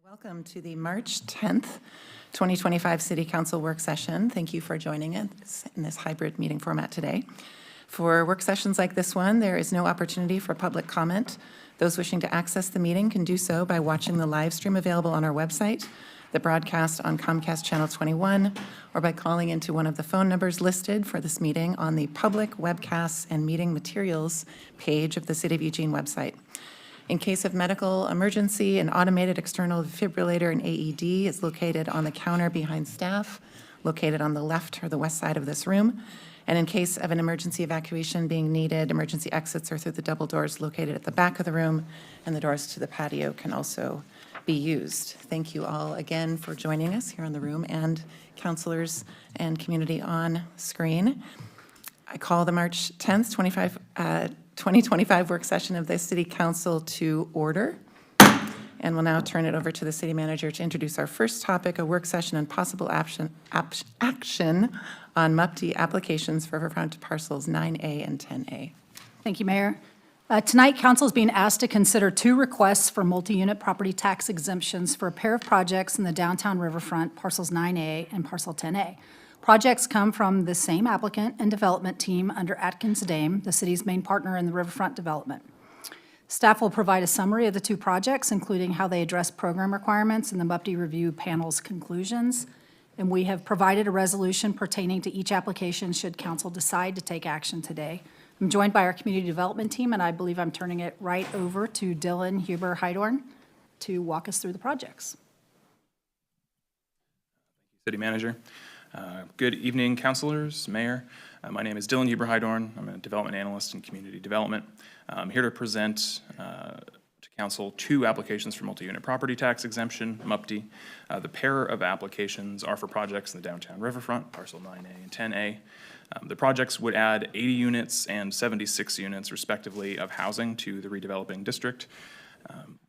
Welcome to the March 10th, 2025 City Council work session. Thank you for joining us in this hybrid meeting format today. For work sessions like this one, there is no opportunity for public comment. Those wishing to access the meeting can do so by watching the live stream available on our website, the broadcast on Comcast Channel 21, or by calling into one of the phone numbers listed for this meeting on the Public Webcasts and Meeting Materials page of the City of Eugene website. In case of medical emergency, an automated external defibrillator, an AED, is located on the counter behind staff, located on the left or the west side of this room. And in case of an emergency evacuation being needed, emergency exits are through the double doors located at the back of the room, and the doors to the patio can also be used. Thank you all again for joining us here in the room, and counselors and community on screen. I call the March 10th, 2025 work session of the City Council to order. And we'll now turn it over to the City Manager to introduce our first topic, a work session and possible action on MUPD applications for riverfront parcels 9A and 10A. Thank you, Mayor. Tonight, Council is being asked to consider two requests for multi-unit property tax exemptions for a pair of projects in the downtown riverfront, parcels 9A and parcel 10A. Projects come from the same applicant and development team under Atkins Dame, the city's main partner in the riverfront development. Staff will provide a summary of the two projects, including how they address program requirements and the MUPD review panel's conclusions. And we have provided a resolution pertaining to each application should council decide to take action today. I'm joined by our community development team, and I believe I'm turning it right over to Dylan Huber-Hydorn to walk us through the projects. City Manager. Good evening, councilors, mayor. My name is Dylan Huber-Hydorn. I'm a development analyst in community development. I'm here to present to council two applications for multi-unit property tax exemption, MUPD. The pair of applications are for projects in the downtown riverfront, parcel 9A and 10A. The projects would add 80 units and 76 units, respectively, of housing to the redeveloping district.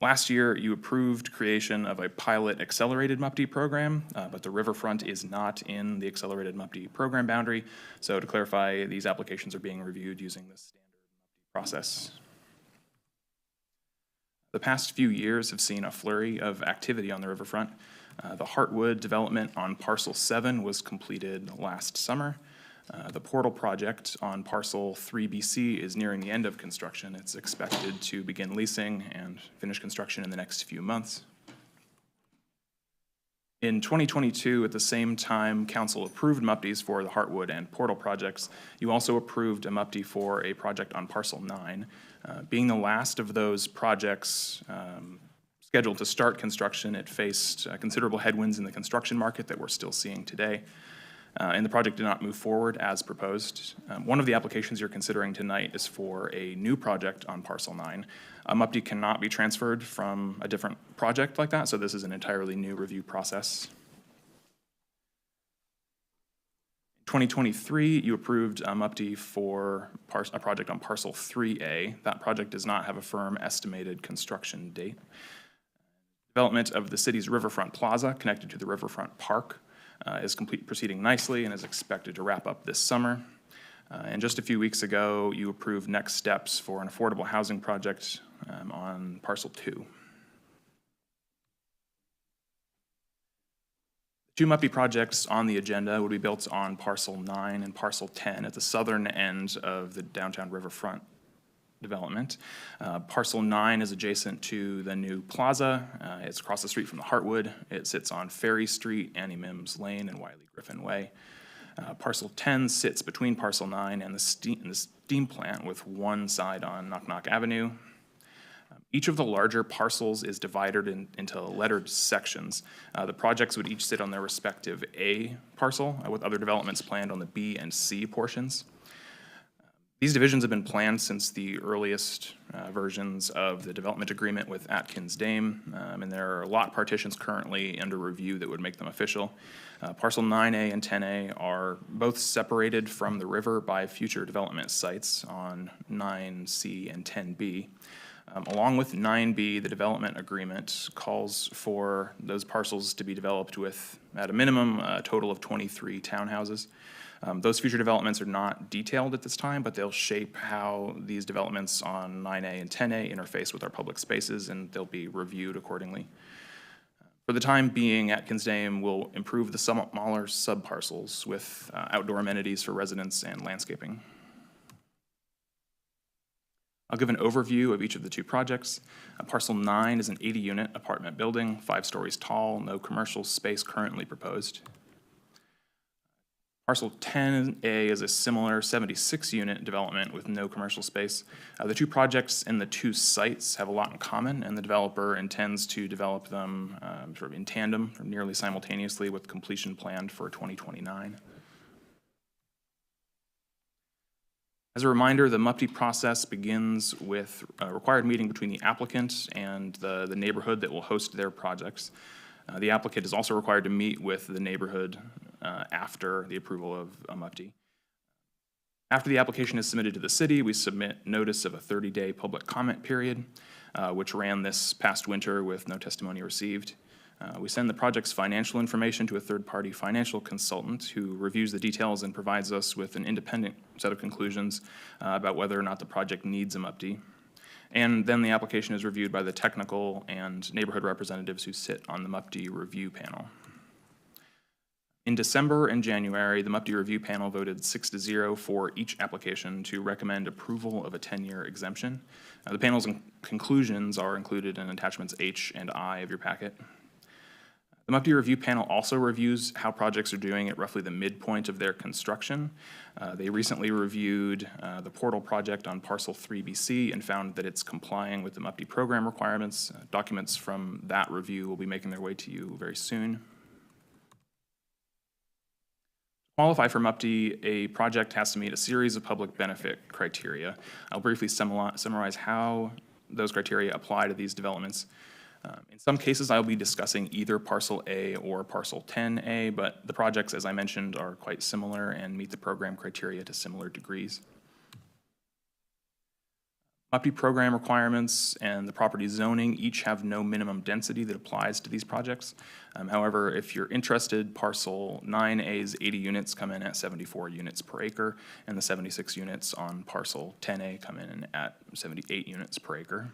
Last year, you approved creation of a pilot accelerated MUPD program, but the riverfront is not in the accelerated MUPD program boundary. So to clarify, these applications are being reviewed using the standard MUPD process. The past few years have seen a flurry of activity on the riverfront. The Heartwood development on parcel 7 was completed last summer. The Portal project on parcel 3BC is nearing the end of construction. It's expected to begin leasing and finish construction in the next few months. In 2022, at the same time Council approved MUPDs for the Heartwood and Portal projects, you also approved a MUPD for a project on parcel 9. Being the last of those projects scheduled to start construction, it faced considerable headwinds in the construction market that we're still seeing today. And the project did not move forward as proposed. One of the applications you're considering tonight is for a new project on parcel 9. A MUPD cannot be transferred from a different project like that, so this is an entirely new review process. In 2023, you approved a MUPD for a project on parcel 3A. That project does not have a firm estimated construction date. Development of the city's riverfront plaza connected to the riverfront park is proceeding nicely and is expected to wrap up this summer. And just a few weeks ago, you approved next steps for an affordable housing project on parcel 2. Two MUPD projects on the agenda would be built on parcel 9 and parcel 10 at the southern end of the downtown riverfront development. Parcel 9 is adjacent to the new plaza. It's across the street from the Heartwood. It sits on Ferry Street, Annie Mims Lane, and Wiley Griffin Way. Parcel 10 sits between parcel 9 and the steam plant with one side on Knock Knock Avenue. Each of the larger parcels is divided into lettered sections. The projects would each sit on their respective A parcel, with other developments planned on the B and C portions. These divisions have been planned since the earliest versions of the development agreement with Atkins Dame, and there are lot partitions currently under review that would make them official. Parcel 9A and 10A are both separated from the river by future development sites on 9C and 10B. Along with 9B, the development agreement calls for those parcels to be developed with, at a minimum, a total of 23 townhouses. Those future developments are not detailed at this time, but they'll shape how these developments on 9A and 10A interface with our public spaces, and they'll be reviewed accordingly. For the time being, Atkins Dame will improve the smaller subparcels with outdoor amenities for residents and landscaping. I'll give an overview of each of the two projects. Parcel 9 is an 80-unit apartment building, 5 stories tall, no commercial space currently proposed. Parcel 10A is a similar 76-unit development with no commercial space. The two projects and the two sites have a lot in common, and the developer intends to develop them sort of in tandem or nearly simultaneously, with completion planned for 2029. As a reminder, the MUPD process begins with a required meeting between the applicant and the neighborhood that will host their projects. The applicant is also required to meet with the neighborhood after the approval of a MUPD. After the application is submitted to the city, we submit notice of a 30-day public comment period, which ran this past winter with no testimony received. We send the project's financial information to a third-party financial consultant who reviews the details and provides us with an independent set of conclusions about whether or not the project needs a MUPD. And then the application is reviewed by the technical and neighborhood representatives who sit on the MUPD review panel. In December and January, the MUPD review panel voted 6-0 for each application to recommend approval of a 10-year exemption. The panel's conclusions are included in attachments H and I of your packet. The MUPD review panel also reviews how projects are doing at roughly the midpoint of their construction. They recently reviewed the portal project on parcel 3BC and found that it's complying with the MUPD program requirements. Documents from that review will be making their way to you very soon. To qualify for MUPD, a project has to meet a series of public benefit criteria. I'll briefly summarize how those criteria apply to these developments. In some cases, I'll be discussing either Parcel A or Parcel 10A, but the projects, as I mentioned, are quite similar and meet the program criteria to similar degrees. MUPD program requirements and the property zoning each have no minimum density that applies to these projects. However, if you're interested, Parcel 9A's 80 units come in at 74 units per acre, and the 76 units on Parcel 10A come in at 78 units per acre.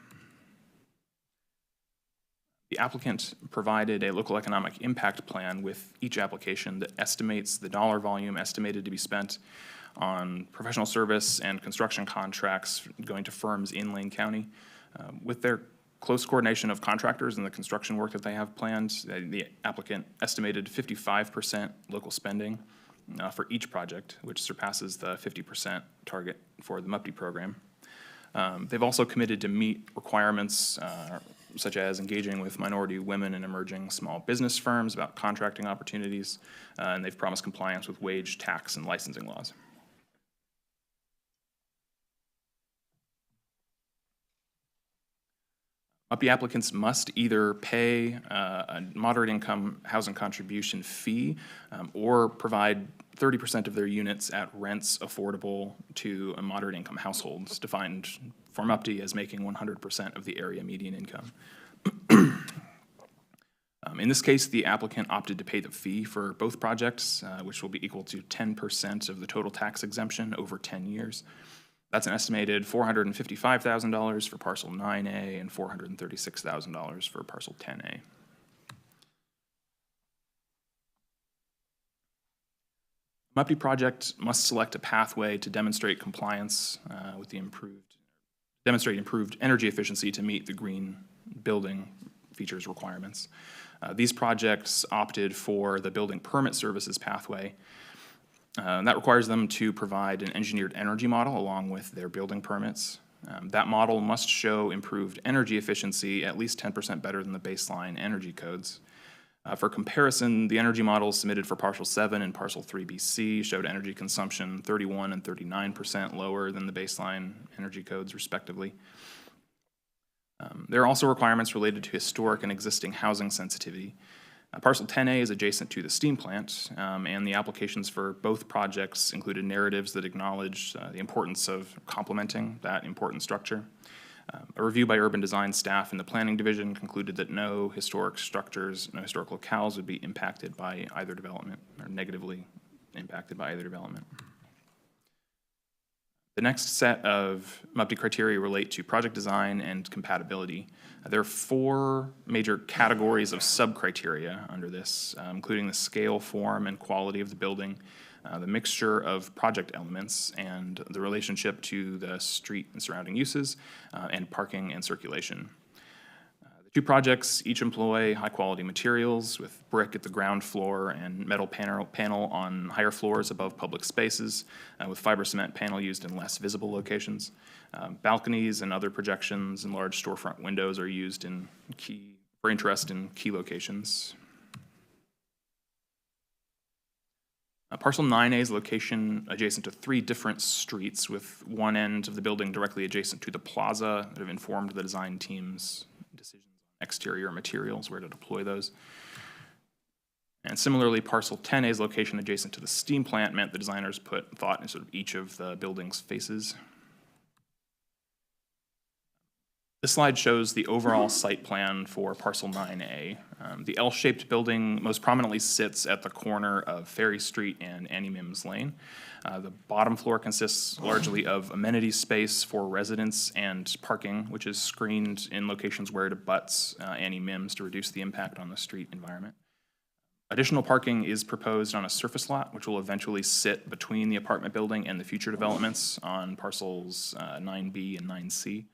The applicant provided a local economic impact plan with each application that estimates the dollar volume estimated to be spent on professional service and construction contracts going to firms in Lane County. With their close coordination of contractors and the construction work that they have planned, the applicant estimated 55% local spending for each project, which surpasses the 50% target for the MUPD program. They've also committed to meet requirements such as engaging with minority, women, and emerging small business firms about contracting opportunities, and they've promised compliance with wage, tax, and licensing laws. MUPD applicants must either pay a moderate income housing contribution fee or provide 30% of their units at rents affordable to a moderate income households, defined for MUPD as making 100% of the area median income. In this case, the applicant opted to pay the fee for both projects, which will be equal to 10% of the total tax exemption over 10 years. That's an estimated $455,000 for Parcel 9A and $436,000 for Parcel 10A. MUPD project must select a pathway to demonstrate compliance with the improved energy efficiency to meet the green building features requirements. These projects opted for the building permit services pathway. That requires them to provide an engineered energy model along with their building permits. That model must show improved energy efficiency at least 10% better than the baseline energy codes. For comparison, the energy models submitted for Parcel 7 and Parcel 3BC showed energy consumption 31% and 39% lower than the baseline energy codes, respectively. There are also requirements related to historic and existing housing sensitivity. Parcel 10A is adjacent to the steam plant, and the applications for both projects included narratives that acknowledge the importance of complementing that important structure. A review by urban design staff in the planning division concluded that no historic structures, no historic locales would be impacted by either development or negatively impacted by either development. The next set of MUPD criteria relate to project design and compatibility. There are 4 major categories of sub-criteria under this, including the scale, form, and quality of the building, the mixture of project elements, and the relationship to the street and surrounding uses, and parking and circulation. The 2 projects each employ high-quality materials with brick at the ground floor and metal panel on higher floors above public spaces, with fiber cement panel used in less visible locations. Balconies and other projections and large storefront windows are used for interest in key locations. Parcel 9A's location adjacent to 3 different streets, with one end of the building directly adjacent to the plaza that have informed the design team's decisions on exterior materials, where to deploy those. And similarly, Parcel 10A's location adjacent to the steam plant meant the designers put thought in sort of each of the building's faces. This slide shows the overall site plan for Parcel 9A. The L-shaped building most prominently sits at the corner of Ferry Street and Annie Mims Lane. The bottom floor consists largely of amenity space for residents and parking, which is screened in locations where it abuts Annie Mims to reduce the impact on the street environment. Additional parking is proposed on a surface lot, which will eventually sit between the apartment building and the future developments on parcels 9B and 9C.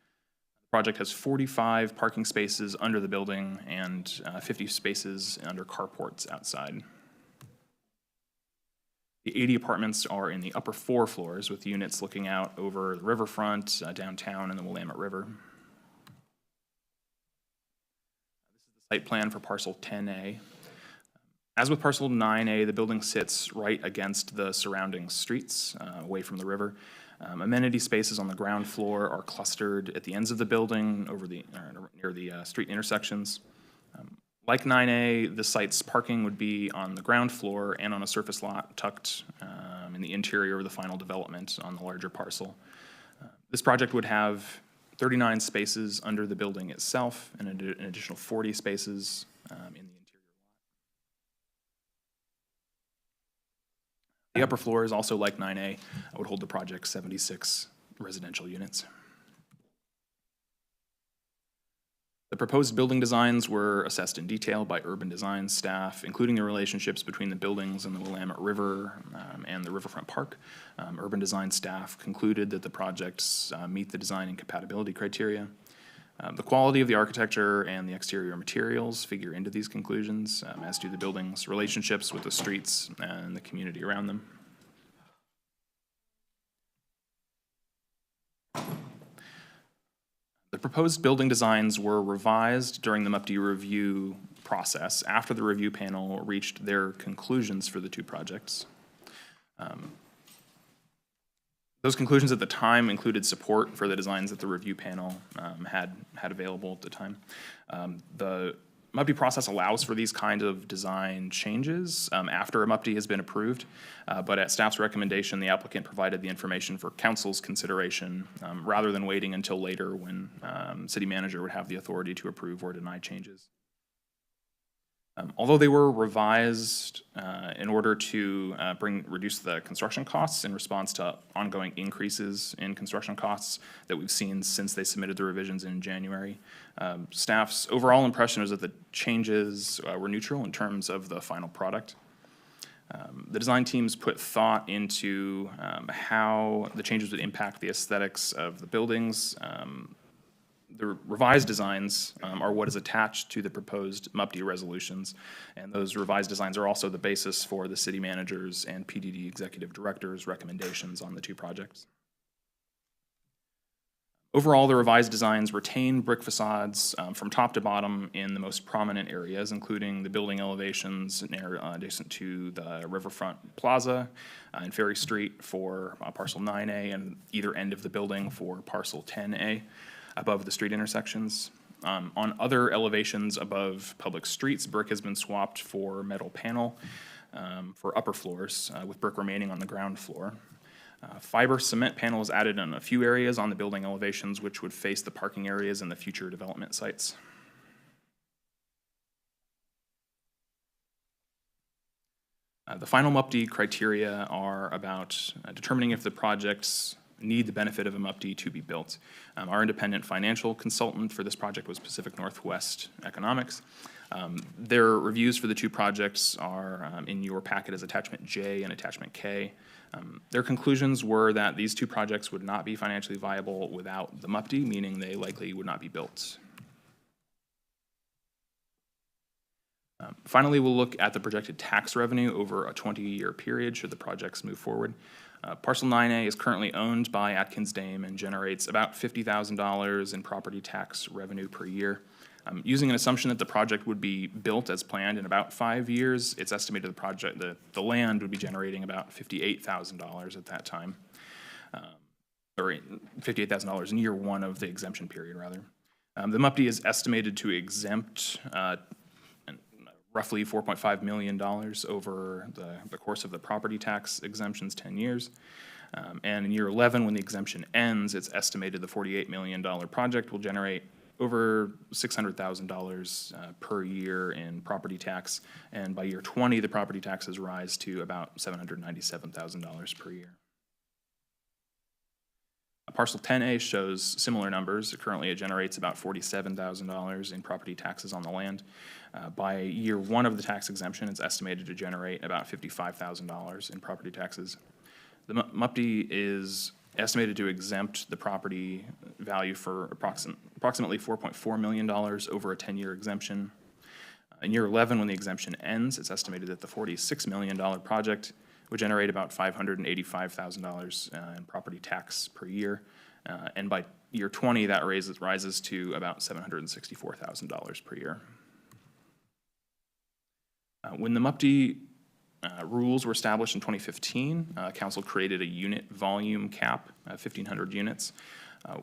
The project has 45 parking spaces under the building and 50 spaces under carports outside. The 80 apartments are in the upper 4 floors, with units looking out over the riverfront, downtown, and the Willamette River. This is the site plan for Parcel 10A. As with Parcel 9A, the building sits right against the surrounding streets, away from the river. Amenity spaces on the ground floor are clustered at the ends of the building near the street intersections. Like 9A, the site's parking would be on the ground floor and on a surface lot tucked in the interior of the final development on the larger parcel. This project would have 39 spaces under the building itself and an additional 40 spaces in the interior. The upper floor is also like 9A, would hold the project's 76 residential units. The proposed building designs were assessed in detail by urban design staff, including the relationships between the buildings and the Willamette River and the riverfront park. Urban design staff concluded that the projects meet the design and compatibility criteria. The quality of the architecture and the exterior materials figure into these conclusions, as do the building's relationships with the streets and the community around them. The proposed building designs were revised during the MUPD review process after the review panel reached their conclusions for the 2 projects. Those conclusions at the time included support for the designs that the review panel had available at the time. The MUPD process allows for these kinds of design changes after a MUPD has been approved, but at staff's recommendation, the applicant provided the information for council's consideration rather than waiting until later when city manager would have the authority to approve or deny changes. Although they were revised in order to reduce the construction costs in response to ongoing increases in construction costs that we've seen since they submitted the revisions in January, staff's overall impression is that the changes were neutral in terms of the final product. The design teams put thought into how the changes would impact the aesthetics of the buildings. The revised designs are what is attached to the proposed MUPD resolutions, and those revised designs are also the basis for the city manager's and PDD executive director's recommendations on the 2 projects. Overall, the revised designs retain brick facades from top to bottom in the most prominent areas, including the building elevations adjacent to the riverfront plaza and Ferry Street for Parcel 9A and either end of the building for Parcel 10A. Above the street intersections. On other elevations above public streets, brick has been swapped for metal panel for upper floors, with brick remaining on the ground floor. Fiber cement panel is added in a few areas on the building elevations, which would face the parking areas and the future development sites. The final MUPD criteria are about determining if the projects need the benefit of a MUPD to be built. Our independent financial consultant for this project was Pacific Northwest Economics. Their reviews for the two projects are in your packet as Attachment J and Attachment K. Their conclusions were that these two projects would not be financially viable without the MUPD, meaning they likely would not be built. Finally, we'll look at the projected tax revenue over a 20-year period should the projects move forward. Parcel 9A is currently owned by Atkins Dame and generates about $50,000 in property tax revenue per year. Using an assumption that the project would be built as planned in about 5 years, it's estimated the land would be generating about $58,000 at that time, or $58,000 in year one of the exemption period, rather. The MUPD is estimated to exempt roughly $4.5 million over the course of the property tax exemption's 10 years. And in year 11, when the exemption ends, it's estimated the $48 million project will generate over $600,000 per year in property tax. And by year 20, the property taxes rise to about $797,000 per year. Parcel 10A shows similar numbers. Currently, it generates about $47,000 in property taxes on the land. By year one of the tax exemption, it's estimated to generate about $55,000 in property taxes. The MUPD is estimated to exempt the property value for approximately $4.4 million over a 10-year exemption. In year 11, when the exemption ends, it's estimated that the $46 million project would generate about $585,000 in property tax per year. And by year 20, that rises to about $764,000 per year. When the MUPD rules were established in 2015, Council created a unit volume cap, 1,500 units.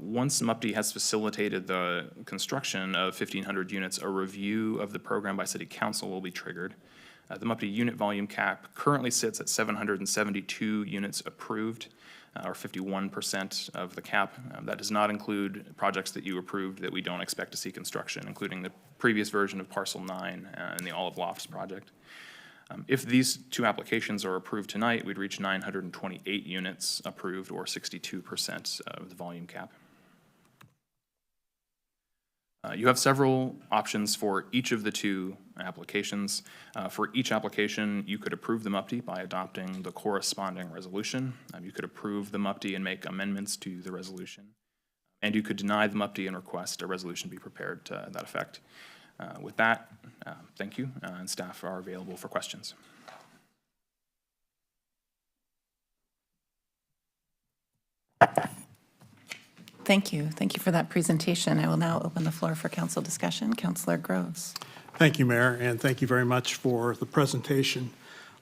Once MUPD has facilitated the construction of 1,500 units, a review of the program by City Council will be triggered. The MUPD unit volume cap currently sits at 772 units approved, or 51% of the cap. That does not include projects that you approved that we don't expect to see construction, including the previous version of Parcel 9 and the Olive Lofts project. If these two applications are approved tonight, we'd reach 928 units approved, or 62% of the volume cap. You have several options for each of the two applications. For each application, you could approve the MUPD by adopting the corresponding resolution. You could approve the MUPD and make amendments to the resolution. And you could deny the MUPD and request a resolution be prepared to that effect. With that, thank you, and staff are available for questions. Thank you. Thank you for that presentation. I will now open the floor for council discussion. Councilor Groves. Thank you, Mayor, and thank you very much for the presentation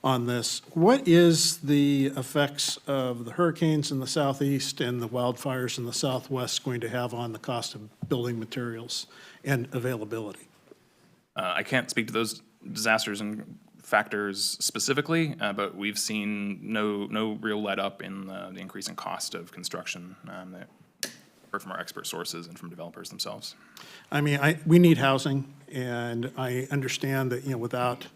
on this. What is the effects of the hurricanes in the southeast and the wildfires in the southwest going to have on the cost of building materials and availability? I can't speak to those disasters and factors specifically, but we've seen no real let up in the increase in cost of construction that heard from our expert sources and from developers themselves. I mean, we need housing, and I understand that, without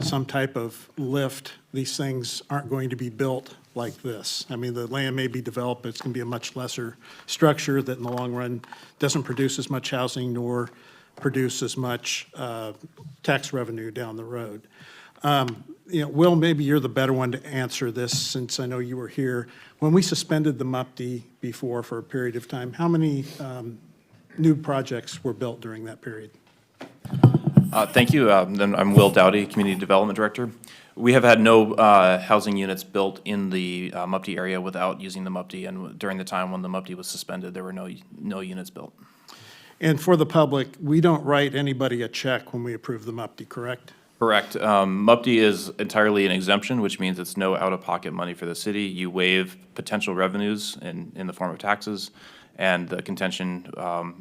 some type of lift, these things aren't going to be built like this. I mean, the land may be developed, but it's going to be a much lesser structure that in the long run doesn't produce as much housing nor produce as much tax revenue down the road. Will, maybe you're the better one to answer this since I know you were here. When we suspended the MUPD before for a period of time, how many new projects were built during that period? Thank you. I'm Will Dowdy, Community Development Director. We have had no housing units built in the MUPD area without using the MUPD, and during the time when the MUPD was suspended, there were no units built. And for the public, we don't write anybody a check when we approve the MUPD, correct? Correct. MUPD is entirely an exemption, which means it's no out-of-pocket money for the city. You waive potential revenues in the form of taxes, and the contention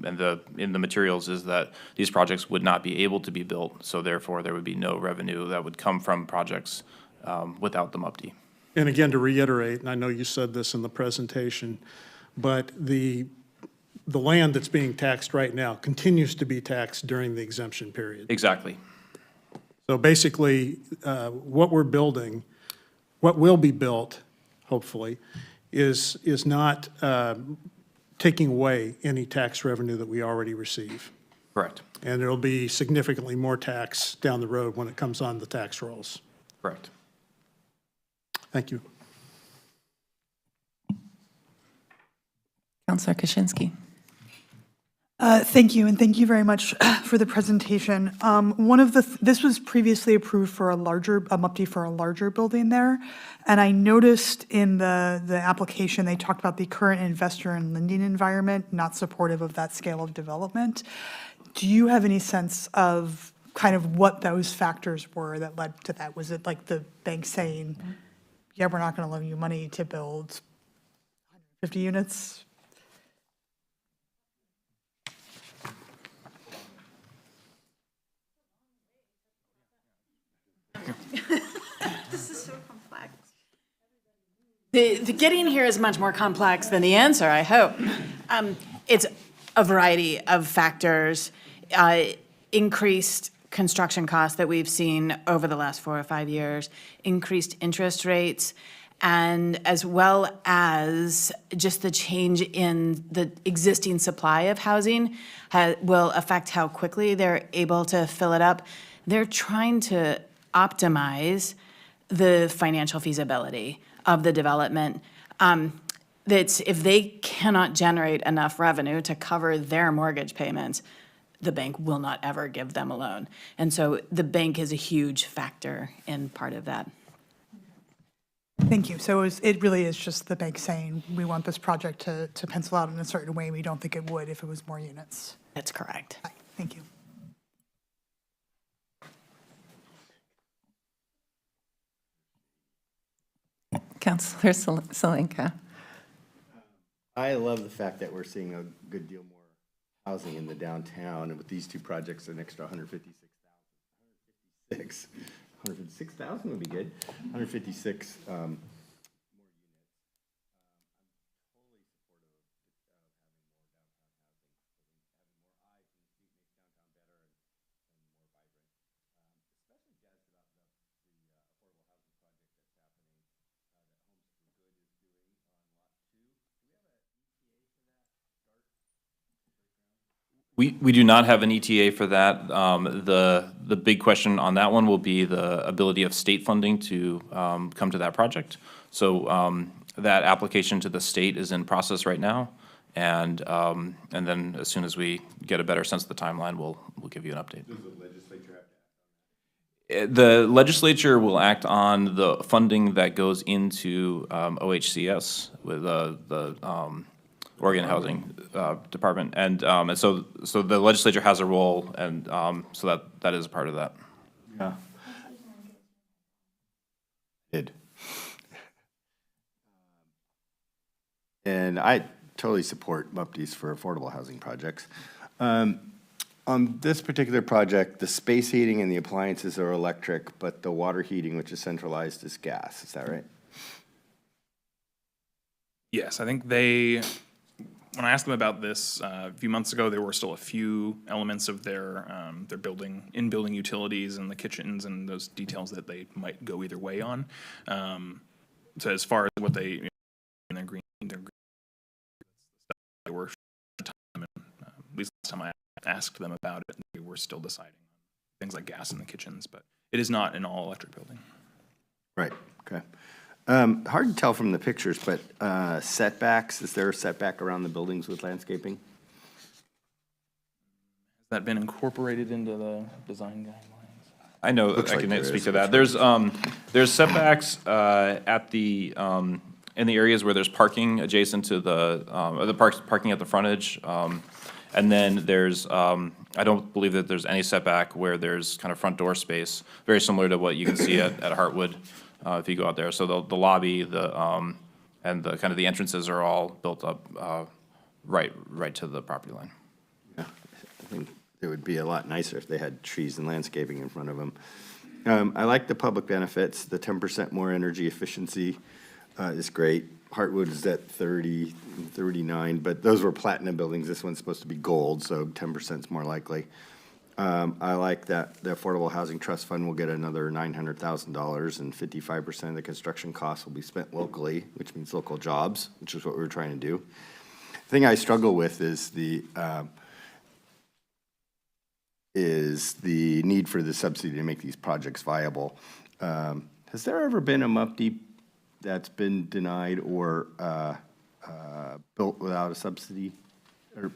in the materials is that these projects would not be able to be built, so therefore there would be no revenue that would come from projects without the MUPD. And again, to reiterate, and I know you said this in the presentation, but the land that's being taxed right now continues to be taxed during the exemption period. Exactly. So basically, what we're building, what will be built, hopefully, is not taking away any tax revenue that we already receive. Correct, And there'll be significantly more tax down the road when it comes on the tax rolls. correct. Thank you. Counselor Kaczynski. Thank you, and thank you very much for the presentation. This was previously approved for a MUPTE for a larger building there, and I noticed in the application, they talked about the current investor and lending environment, not supportive of that scale of development. Do you have any sense of kind of what those factors were that led to that? Was it like the bank saying, yeah, we're not going to loan you money to build 150 units? The getting here is much more complex than the answer, I hope. It's a variety of factors, increased construction costs that we've seen over the last 4 or 5 years, increased interest rates, and as well as just the change in the existing supply of housing will affect how quickly they're able to fill it up. They're trying to optimize the financial feasibility of the development. That's if they cannot generate enough revenue to cover their mortgage payments, the bank will not ever give them a loan. And so the bank is a huge factor in part of that. Thank you. So it really is just the bank saying, we want this project to pencil out in a certain way. We don't think it would if it was more units. That's correct. Hi, thank you. Counselor Salenka. I love the fact that we're seeing a good deal more housing in the downtown, and with these two projects, an extra 156,000 would be good. 156 more units. We do not have an ETA for that. The big question on that one will be the ability of state funding to come to that project. So that application to the state is in process right now, and then as soon as we get a better sense of the timeline, we'll give you an update. Does the legislature have to act on that? The legislature will act on the funding that goes into OHCS with the Oregon Housing Department, and so the legislature has a role, and so that is a part of that. Yeah. Did. And I totally support MUPTEs for affordable housing projects. On this particular project, the space heating and the appliances are electric, but the water heating, which is centralized, is gas. Is that right? Yes, I think when I asked them about this a few months ago, there were still a few elements of their in-building utilities and the kitchens and those details that they might go either way on. So as far as what they were at least last time I asked them about it, they were still deciding on things like gas in the kitchens, but it is not an all-electric building. Right, okay. Hard to tell from the pictures, but setbacks, is there a setback around the buildings with landscaping? Has that been incorporated into the design guidelines? I know, Looks I like can there speak is. to that. There's setbacks at the, in the areas where there's parking adjacent to the parking at the frontage. And then there's, I don't believe that there's any setback where there's kind of front door space, very similar to what you can see at Hartwood if you go out there. So the lobby, and the kind of the entrances are all built up right to the property line. Yeah, I think it would be a lot nicer if they had trees and landscaping in front of them. I like the public benefits. The 10% more energy efficiency is great. Hartwood is at 30, 39, but those were platinum buildings. This one's supposed to be gold, so 10% is more likely. I like that the Affordable Housing Trust Fund will get another $900,000, and 55% of the construction costs will be spent locally, which means local jobs, which is what we're trying to do. The thing I struggle with is the need for the subsidy to make these projects viable. Has there ever been a MUPD that's been denied or built without a subsidy? Or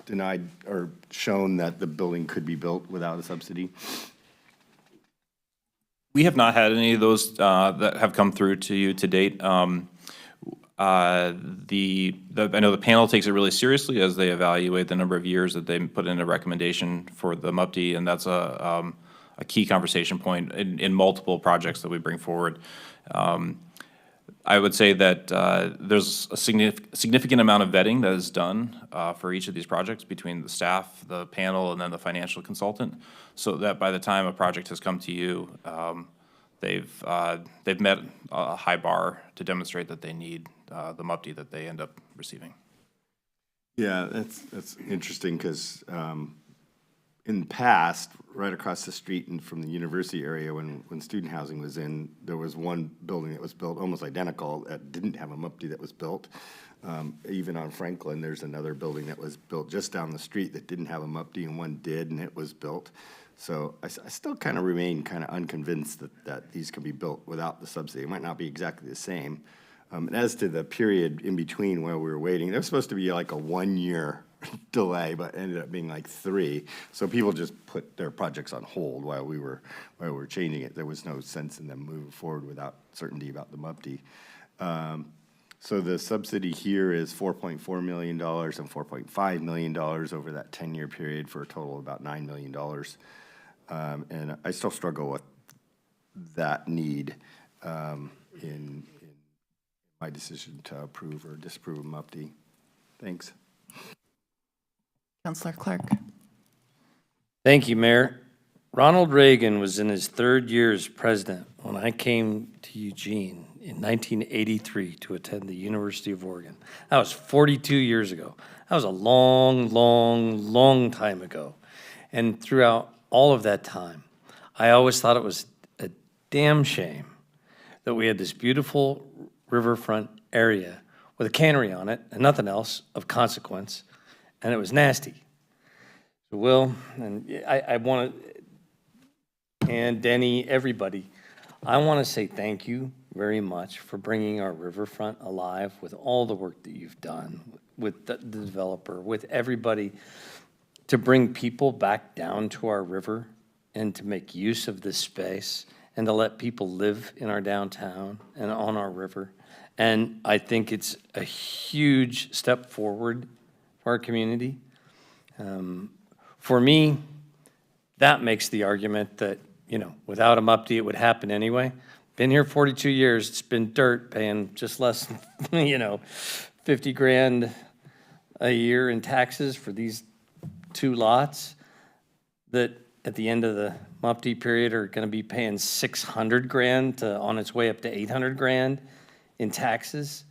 denied or shown that the building could be built without a subsidy? We have not had any of those that have come through to you to date. I know the panel takes it really seriously as they evaluate the number of years that they put in a recommendation for the MUPD, and that's a key conversation point in multiple projects that we bring forward. I would say that there's a significant amount of vetting that is done for each of these projects between the staff, the panel, and then the financial consultant, so that by the time a project has come to you, they've met a high bar to demonstrate that they need the MUPD that they end up receiving. Yeah, that's interesting because in the past, right across the street and from the university area, when student housing was in, there was one building that was built almost identical that didn't have a MUPD that was built. Even on Franklin, there's another building that was built just down the street that didn't have a MUPD, and one did, and it was built. So I still kind of remain kind of unconvinced that these can be built without the subsidy. It might not be exactly the same. And as to the period in between while we were waiting, there was supposed to be like a 1-year delay, but ended up being like 3. So people just put their projects on hold while we were changing it. There was no sense in them moving forward without certainty about the MUPD. So the subsidy here is $4.4 million and $4.5 million over that 10-year period for a total of about $9 million. And I still struggle with that need in my decision to approve or disapprove of MUPD. Thanks. Councillor Clark. Thank you, Mayor. Ronald Reagan was in his 3rd year as president when I came to Eugene in 1983 to attend the University of Oregon. That was 42 years ago. That was a long, long, long time ago. And throughout all of that time, I always thought it was a damn shame that we had this beautiful riverfront area with a cannery on it and nothing else of consequence, and it was nasty. So Will, and I want to, and Denny, everybody, I want to say thank you very much for bringing our riverfront alive with all the work that you've done, with the developer, with everybody, to bring people back down to our river and to make use of this space and to let people live in our downtown and on our river. And I think it's a huge step forward for our community. For me, that makes the argument that, you know, without a MUPD, it would happen anyway. Been here 42 years, it's been dirt, paying just less than, you know, 50 grand a year in taxes for these 2 lots that at the end of the MUPD period are gonna be paying 600 grand to, on its way up to 800 grand in taxes.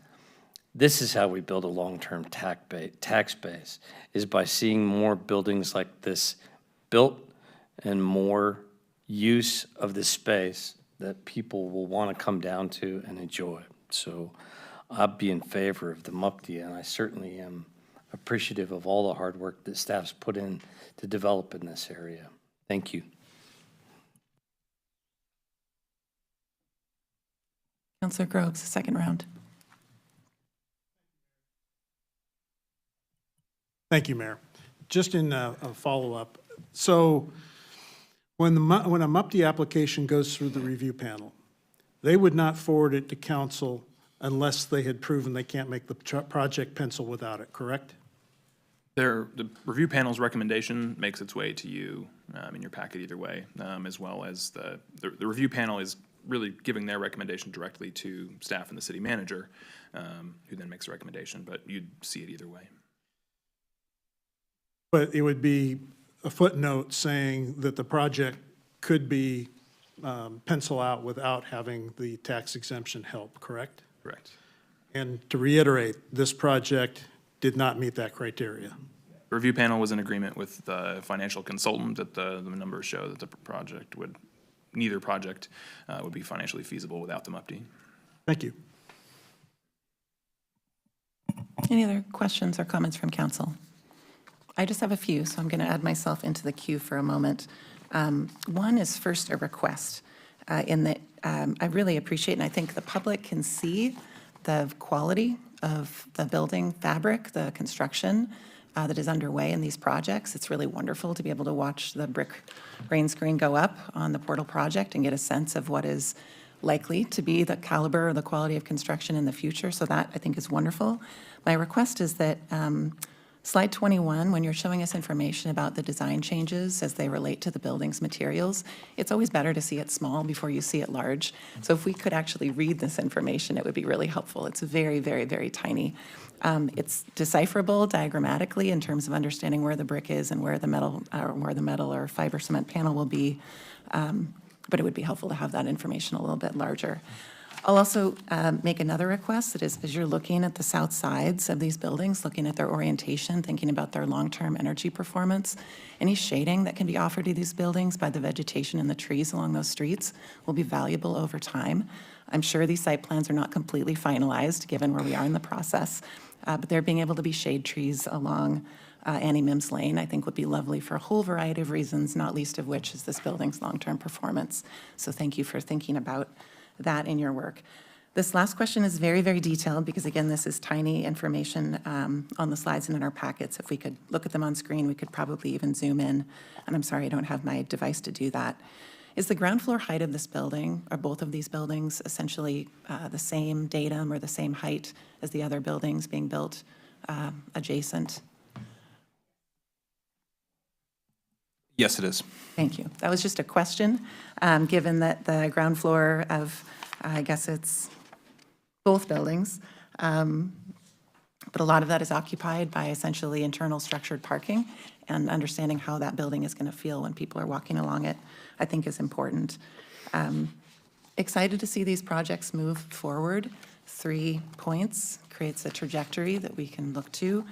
This is how we build a long-term tax base, is by seeing more buildings like this built and more use of the space that people will want to come down to and enjoy. So I'd be in favor of the MUPD, and I certainly am appreciative of all the hard work that staff's put in to develop in this area. Thank you. Councillor Groves, second round. Thank you, Mayor. Just in a follow-up, so when a MUPD application goes through the review panel, they would not forward it to council unless they had proven they can't make the project pencil without it, correct? The review panel's recommendation makes its way to you in your packet either way, as well as the review panel is really giving their recommendation directly to staff and the city manager, who then makes a recommendation, but you'd see it either way. But it would be a footnote saying that the project could be pencil out without having the tax exemption help, correct? Correct. And to reiterate, this project did not meet that criteria. The review panel was in agreement with the financial consultant that the numbers show that the project would, neither project would be financially feasible without the MUPD. Thank you. Any other questions or comments from council? I just have a few, so I'm going to add myself into the queue for a moment. One is first a request in that I really appreciate, and I think the public can see the quality of the building fabric, the construction that is underway in these projects. It's really wonderful to be able to watch the brick rain screen go up on the Portal project and get a sense of what is likely to be the caliber or the quality of construction in the future. So that, I think, is wonderful. My request is that slide 21, when you're showing us information about the design changes as they relate to the building's materials, it's always better to see it small before you see it large. So if we could actually read this information, it would be really helpful. It's very, very, very tiny. It's decipherable diagrammatically in terms of understanding where the brick is and where the metal or fiber cement panel will be. But it would be helpful to have that information a little bit larger. I'll also make another request, that is, as you're looking at the south sides of these buildings, looking at their orientation, thinking about their long-term energy performance, any shading that can be offered to these buildings by the vegetation and the trees along those streets will be valuable over time. I'm sure these site plans are not completely finalized, given where we are in the process, but they're being able to be shade trees along Annie Mims Lane, I think would be lovely for a whole variety of reasons, not least of which is this building's long-term performance. So thank you for thinking about that in your work. This last question is very, very detailed because, again, this is tiny information on the slides and in our packets. If we could look at them on screen, we could probably even zoom in. And I'm sorry, I don't have my device to do that. Is the ground floor height of this building, or both of these buildings, essentially the same datum or the same height as the other buildings being built adjacent? Yes, it is. Thank you. That was just a question, given that the ground floor of, I guess it's both buildings, but a lot of that is occupied by essentially internal structured parking, and understanding how that building is going to feel when people are walking along it, I think is important. Excited to see these projects move forward. 3 points creates a trajectory that we can look to.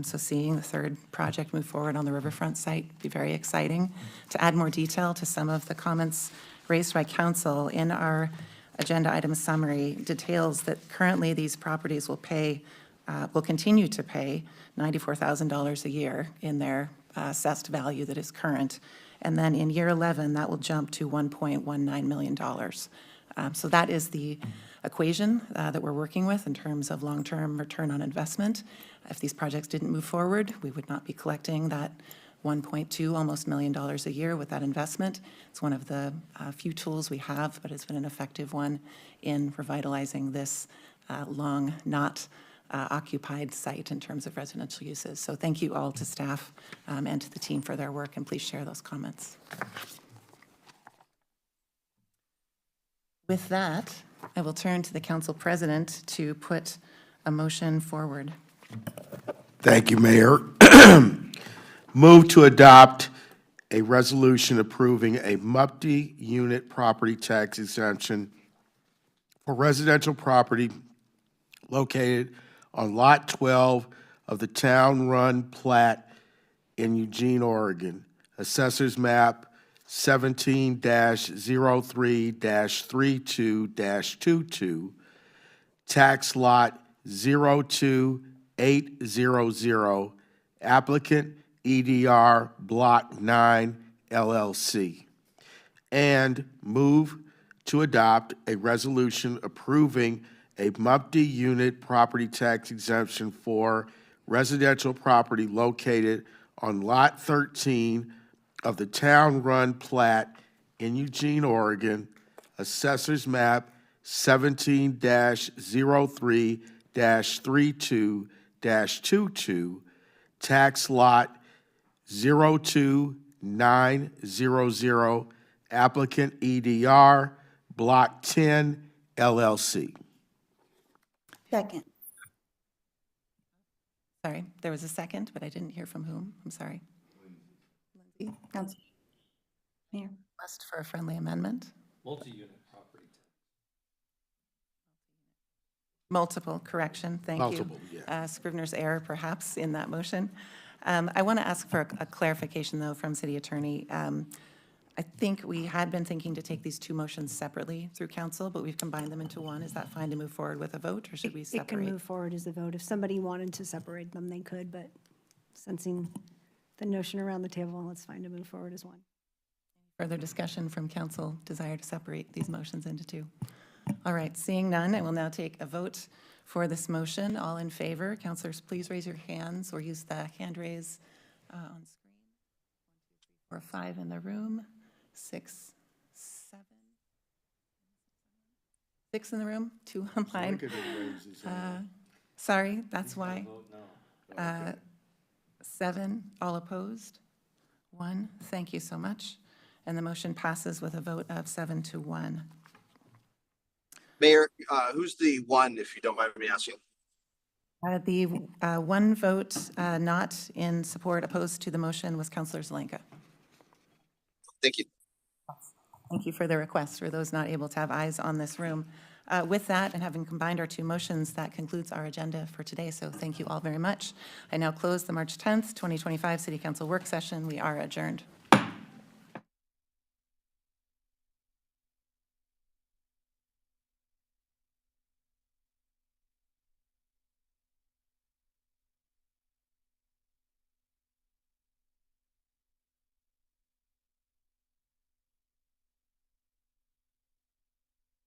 So seeing the third project move forward on the riverfront site would be very exciting. To add more detail to some of the comments raised by council, in our agenda item summary details that currently these properties will continue to pay $94,000 a year in their assessed value that is current. And then in year 11, that will jump to $1.19 million. So that is the equation that we're working with in terms of long-term return on investment. If these projects didn't move forward, we would not be collecting that $1.2 almost million a year with that investment. It's one of the few tools we have, but it's been an effective one in revitalizing this long not occupied site in terms of residential uses. So thank you all to staff and to the team for their work, and please share those comments. With that, I will turn to the council president to put a motion forward. Thank you, Mayor. Move to adopt a resolution approving a MUPD unit property tax exemption for residential property located on Lot 12 of the town-run plat in Eugene, Oregon. Assessors Map 17-03-32-22, tax lot 02800, applicant EDR Block 9 LLC. And move to adopt a resolution approving a MUPD unit property tax exemption for residential property located on Lot 13 of the town-run plat in Eugene, Oregon, Assessors Map 17-03-32-22, tax lot 02900, applicant EDR, Block 10, LLC. Second. Sorry, there was a second, but I didn't hear from whom. I'm sorry. Lindsay? Council. Mayor. Request for a friendly amendment? Multi-unit property. Multiple, correction, thank you. Multiple, yeah. Scrivener's error perhaps in that motion. I want to ask for a clarification, though, from City Attorney. I think we had been thinking to take these two motions separately through council, but we've combined them into one. Is that fine to move forward with a vote, or should we It can separate? move forward as a vote. If somebody wanted to separate them, they could, but sensing the notion around the table, it's fine to move forward as one. Further discussion from council, desire to separate these motions into two? All right, seeing none, I will now take a vote for this motion. All in favor, councilors, please raise your hands or use the hand raise on screen. 1, 2, 3, 4, 5 in the room. 6, 7. 6 in the room, 2 online. Sorry, that's why. 7, all opposed. 1, thank you so much. And the motion passes with a vote of 7-1. Mayor, who's the one, if you don't mind me asking? The one vote not in support, opposed to the motion was Councillor Zelenka. Thank you. Thank you for the request for those not able to have eyes on this room. With that, and having combined our two motions, that concludes our agenda for today. So thank you all very much. I now close the March 10th, 2025 City Council work session. We are adjourned.